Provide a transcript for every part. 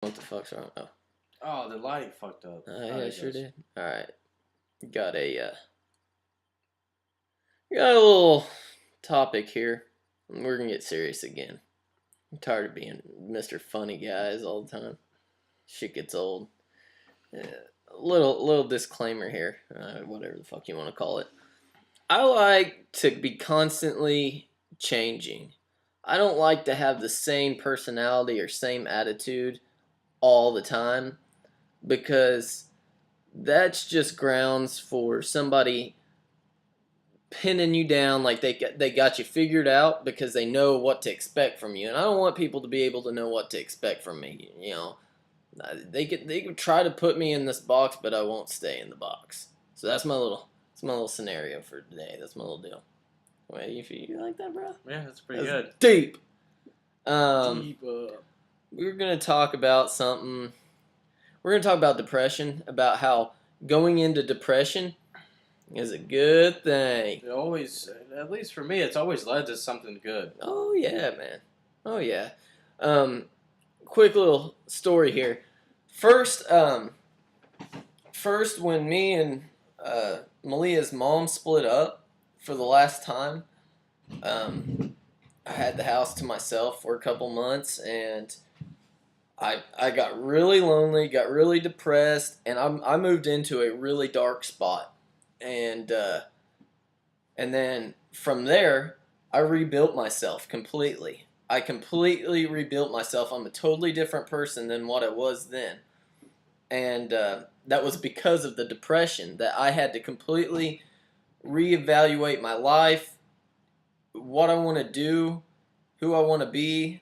What the fuck's wrong? Oh, Oh, the lighting fucked up. yeah, I sure did. All right, got got a little topic here. We're gonna get serious again. I'm tired of being Mr. Funny Guys all the time. Shit gets old. Uh, little disclaimer here. Whatever the fuck you want to call it. I like to be constantly changing. I don't like to have the same personality or same attitude all the time because that's just grounds for somebody pinning you down like they got you figured out because they know what to expect from you. And I don't want people to be able to know what to expect from me. They could try to put me in this box, but I won't stay in the box. So that's my little scenario for today. That's my little deal. Wait, you like that, bro? Yeah, that's pretty good. Deep. Deep. We're gonna talk about something. We're gonna talk about depression. About how going into depression is a good thing. It always, at least for me, it's always led to something good. Oh yeah, man. Oh yeah. Quick little story here. First, when me and Malia's mom split up for the last time, I had the house to myself for a couple months, and I got really lonely, got really depressed, and I moved into a really dark spot, and then from there I rebuilt myself completely. I completely rebuilt myself. I'm a totally different person than what I was then, and that was because of the depression that I had to completely reevaluate my life, what I want to do, who I want to be,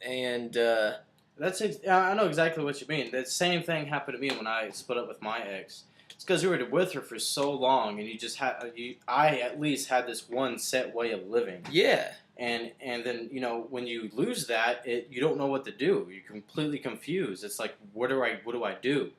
and I know exactly what you mean. The same thing happened to me when I split up with my ex. It's because you were with her for so long, and you just had I at least had this one set way of living. yeah, And then when you lose that, you don't know what to do. You're completely confused. It's like what do I do?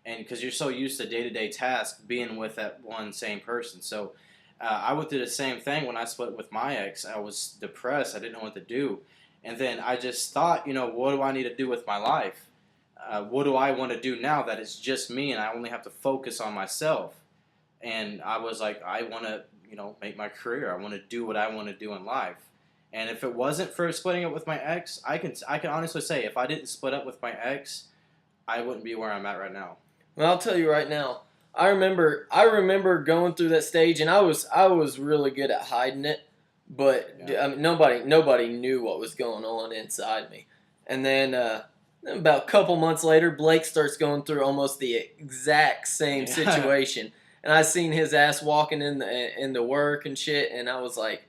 And because you're so used to day-to-day tasks being with that one same person. So I went through the same thing when I split with my ex. I was depressed. I didn't know what to do. And then I just thought, what do I need to do with my life? What do I want to do now that it's just me and I only have to focus on myself? And I was like, I want to, make my career. I want to do what I want to do in life. And if it wasn't for splitting up with my ex, I can honestly say if I didn't split up with my ex, I wouldn't be where I'm at right now. well, I'll tell you right now. I remember going through that stage, and I was really good at hiding it, but Yeah. nobody knew what was going on inside me. And then about a couple months later, Blake starts going through almost the exact same Yeah. situation, and I seen his ass walking into work and shit, and I was like,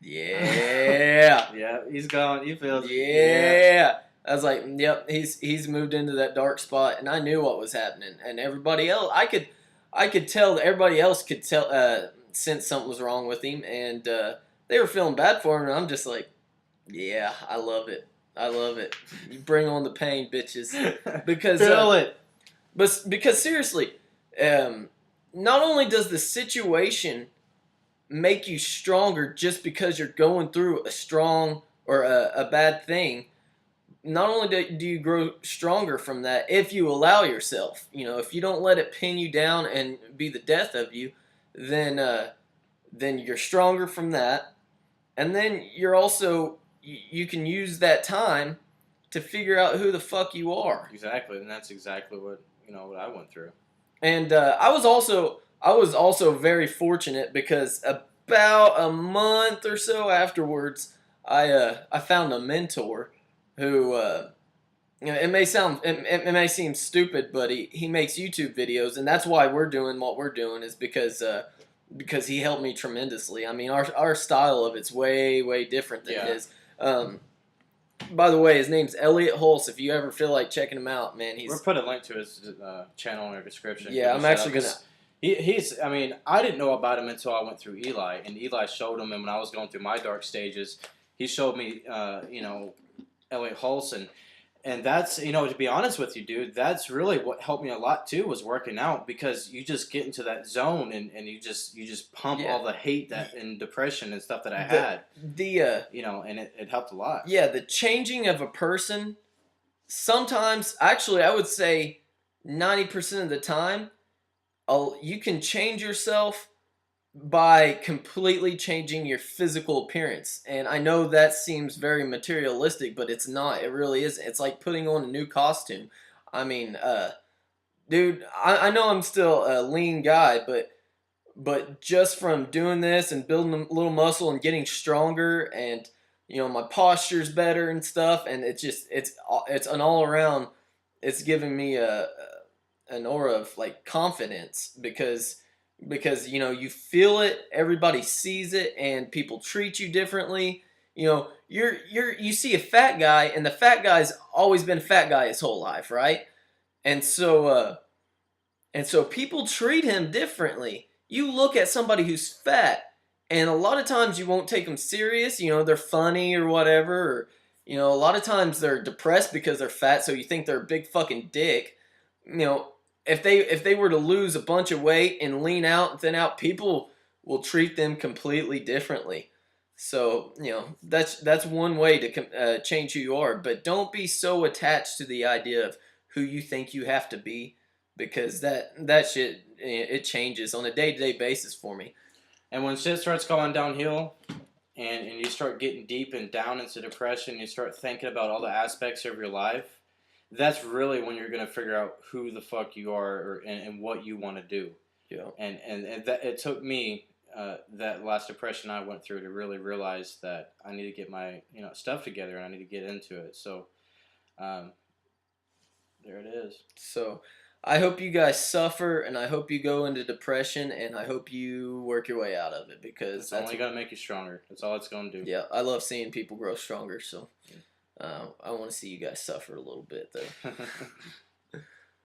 yeah, Yeah, he's gone. He feels. yeah. I was like, yep, he's moved into that dark spot, and I knew what was happening. And everybody else, I could tell that everybody else could tell, sense something was wrong with him, and they were feeling bad for him. And I'm just like, yeah, I love it, I love it. You bring on the pain, bitches, because feel it. But because seriously, not only does the situation make you stronger just because you're going through a strong or a bad thing. Not only do you grow stronger from that if you allow yourself, if you don't let it pin you down and be the death of you, then you're stronger from that, and then you're also you can use that time to figure out who the fuck you are. Exactly, and that's exactly what what I went through. And I was also very fortunate because about a month or so afterwards, I found a mentor who it may seem stupid, but he makes YouTube videos, and that's why we're doing what we're doing is because he helped me tremendously. I mean, our style of it's way different than his. By the way, his name's Elliot Hulse. If you ever feel like checking him out, man, We'll put a link to his channel in our description. Yeah, I'm actually gonna. He's. I mean, I didn't know about him until I went through Eli, and Eli showed him. And when I was going through my dark stages, he showed me, Elliot Hulse, and that's to be honest with you, dude, that's really what helped me a lot too was working out because you just get into that zone and you just pump all the hate and depression and stuff that I had. And it helped a lot. Yeah, the changing of a person sometimes, actually, I would say 90% of the time, you can change yourself by completely changing your physical appearance. And I know that seems very materialistic, but it's not. It really isn't. It's like putting on a new costume. I mean, dude, I know I'm still a lean guy, but just from doing this and building a little muscle and getting stronger, and my posture's better and stuff, and it's an all around. It's giving me an aura of like confidence, because you feel it, everybody sees it, and people treat you differently. You see a fat guy, and the fat guy's always been a fat guy his whole life, right? And so people treat him differently. You look at somebody who's fat, and a lot of times you won't take them serious. They're funny or whatever. Or, a lot of times they're depressed because they're fat, so you think they're a big fucking dick. You know, if they were to lose a bunch of weight and lean out and thin out, people will treat them completely differently. So that's one way to change who you are. But don't be so attached to the idea of who you think you have to be, because that shit, it changes on a day-to-day basis for me. And when shit starts going downhill, and you start getting deep and down into depression, you start thinking about all the aspects of your life, that's really when you're going to figure out who the fuck you are, and what you want to do. Yeah. And that it took me that last depression I went through to really realize that I need to get my stuff together, and I need to get into it. So there it is. So I hope you guys suffer, and I hope you go into depression, and I hope you work your way out of it, because it's only going to make you stronger. That's all it's going to do. Yeah, I love seeing people grow stronger, so I want to see you guys suffer a little bit, though.